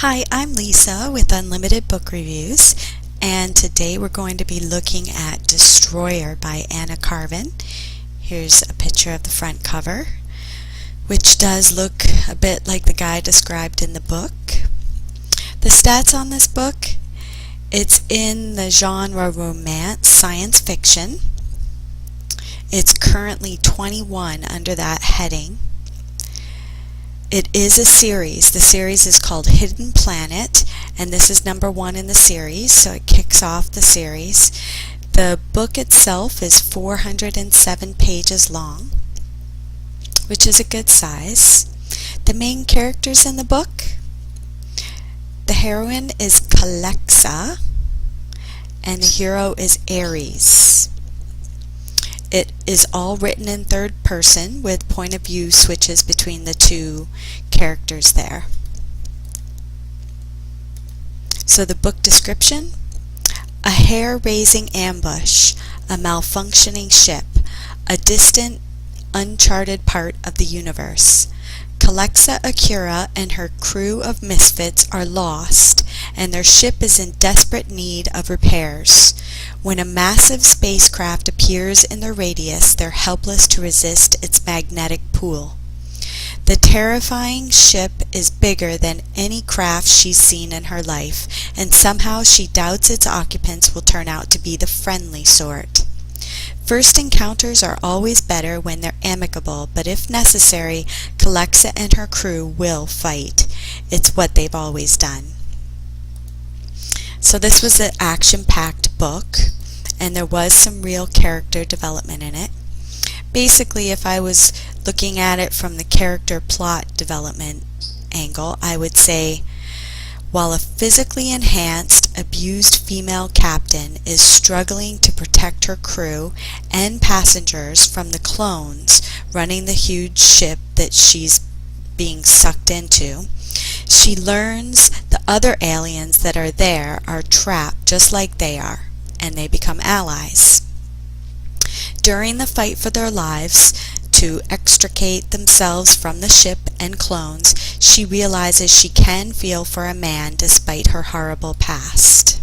Hi, I'm Lisa with Unlimited Book Reviews, and today we're going to be looking at Destroyer by Anna Carven. Here's a picture of the front cover, which does look a bit like the guy described in the book. The stats on this book: it's in the genre romance science fiction. It's currently 21 under that heading. It is a series. The series is called Hidden Planet, and this is number 1 in the series, so it kicks off the series. The book itself is 407 pages long, which is a good size. The main characters in the book: the heroine is Calexa, and the hero is Ares. It is all written in third person with point of view switches between the two characters there. So the book description: a hair-raising ambush, a malfunctioning ship, a distant, uncharted part of the universe. Calexa Akira and her crew of misfits are lost, and their ship is in desperate need of repairs. When a massive spacecraft appears in their radius, they're helpless to resist its magnetic pull. The terrifying ship is bigger than any craft she's seen in her life, and somehow she doubts its occupants will turn out to be the friendly sort. First encounters are always better when they're amicable, but if necessary, Calexa and her crew will fight. It's what they've always done. So this was an action-packed book, and there was some real character development in it. Basically, if I was looking at it from the character plot development angle, I would say, while a physically enhanced, abused female captain is struggling to protect her crew and passengers from the clones running the huge ship that she's being sucked into, she learns the other aliens that are there are trapped just like they are, and they become allies. During the fight for their lives to extricate themselves from the ship and clones, she realizes she can feel for a man despite her horrible past.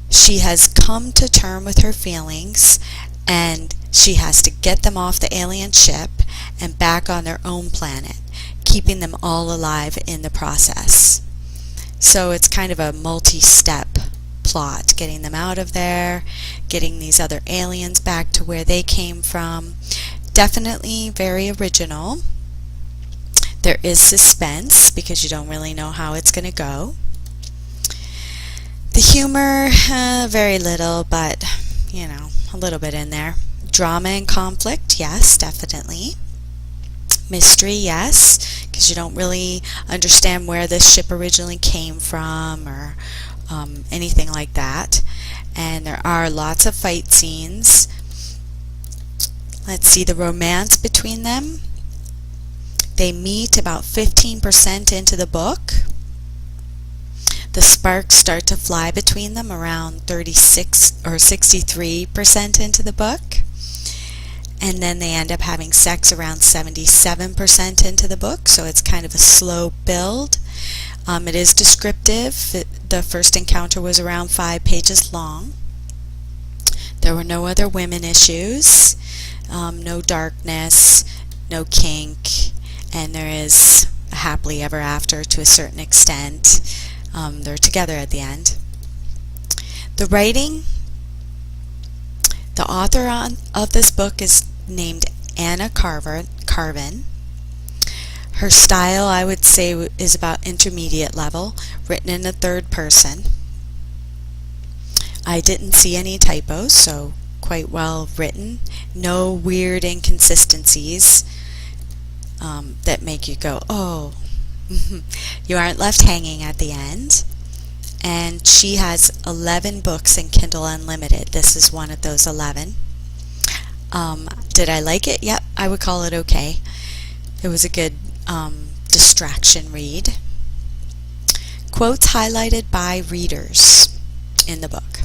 She has come to terms with her feelings, and she has to get them off the alien ship and back on their own planet, keeping them all alive in the process. So it's kind of a multi-step plot, getting them out of there, getting these other aliens back to where they came from. Definitely very original. There is suspense because you don't really know how it's going to go. The humor, very little, but you know, a little bit in there. Drama and conflict, yes, definitely. Mystery, yes, because you don't really understand where this ship originally came from or anything like that. And there are lots of fight scenes. Let's see, the romance between them. They meet about 15% into the book. The sparks start to fly between them around 36 or 63% into the book. And then they end up having sex around 77% into the book, so it's kind of a slow build. It is descriptive. The first encounter was around 5 pages long. There were no other women issues, no darkness, no kink, and there is a happily ever after to a certain extent. They're together at the end. The writing: the author of this book is named Anna Carven. Her style, I would say, is about intermediate level, written in the third person. I didn't see any typos, so quite well written. No weird inconsistencies that make you go, oh. You aren't left hanging at the end. And she has 11 books in Kindle Unlimited. This is one of those 11. Did I like it? Yep, I would call it okay. It was a good distraction read. Quotes highlighted by readers in the book: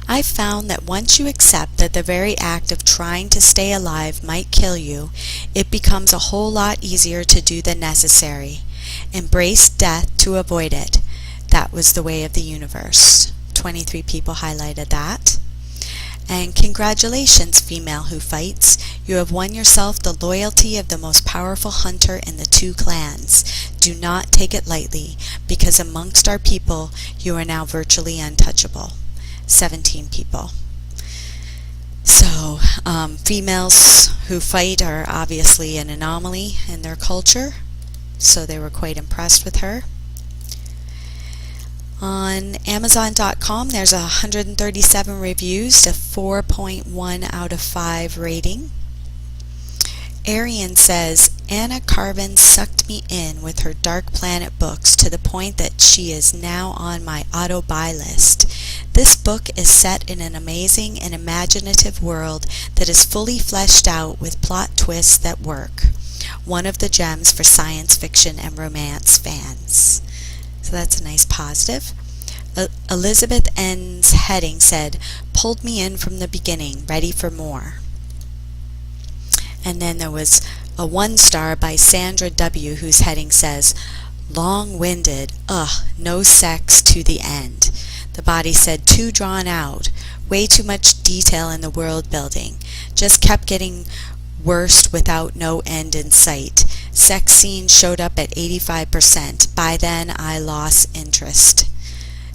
I've found that once you accept that the very act of trying to stay alive might kill you, it becomes a whole lot easier to do the necessary. Embrace death to avoid it. That was the way of the universe. 23 people highlighted that. And congratulations, female who fights. You have won yourself the loyalty of the most powerful hunter in the 2 clans. Do not take it lightly, because amongst our people, you are now virtually untouchable. 17 people. So, females who fight are obviously an anomaly in their culture, so they were quite impressed with her. On Amazon.com, there's 137 reviews, a 4.1 out of 5 rating. Arian says, Anna Carven sucked me in with her Dark Planet books to the point that she is now on my auto-buy list. This book is set in an amazing and imaginative world that is fully fleshed out with plot twists that work. One of the gems for science fiction and romance fans. So that's a nice positive. Elizabeth N's heading said, pulled me in from the beginning, ready for more. And then there was a 1-star by Sandra W. whose heading says, long-winded, no sex to the end. The body said, too drawn out, way too much detail in the world building. Just kept getting worse without no end in sight. Sex scenes showed up at 85%. By then, I lost interest.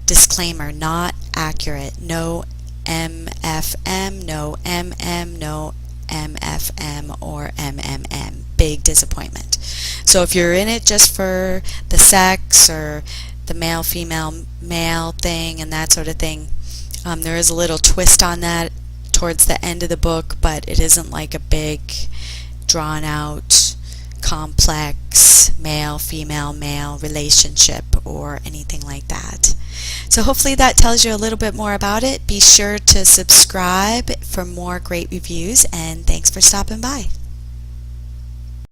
Disclaimer, not accurate. No MFM, no MM, no MFM or MMM. Big disappointment. So if you're in it just for the sex or the male-female male thing and that sort of thing, there is a little twist on that towards the end of the book, but it isn't like a big drawn out complex male-female male relationship or anything like that. So hopefully that tells you a little bit more about it. Be sure to subscribe for more great reviews, and thanks for stopping by.